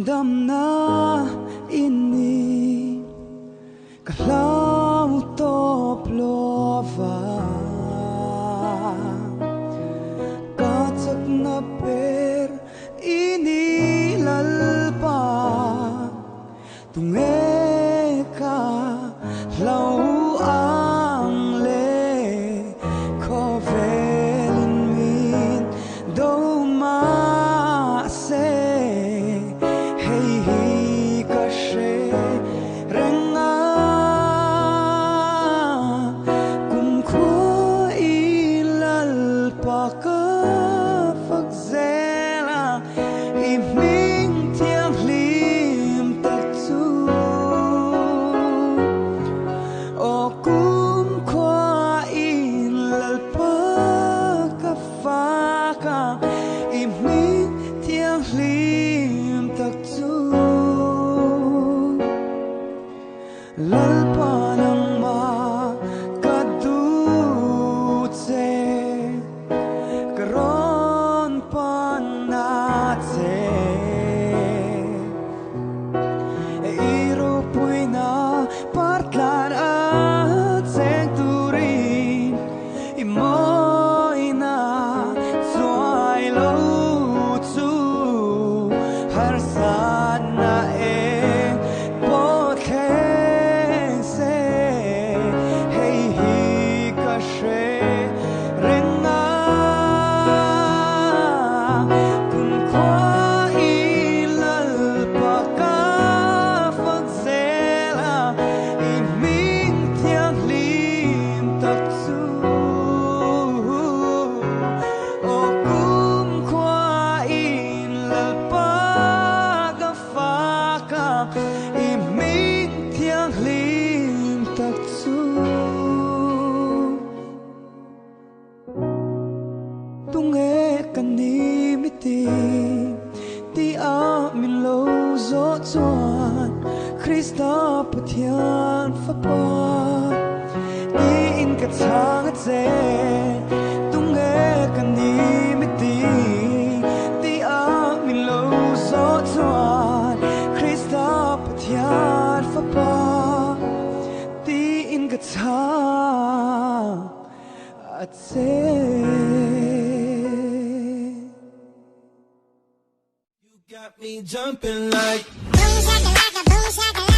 Dam na ini kalau toplova katak na per ini lalpa tungeka lau ang le ko velin min do ma se lalpa ng makadutse karon pa natin iropoy na partlan at sengturin imoy na suay lautu harsan na ti a min lo zo chuan Krista pathian fa pa ti in ka chang che tung e kan ni mi ti a min lo zo chuan Krista pathian fa pa ti in ka chang che got me jumping like boom shakalaka, boom shakalaka.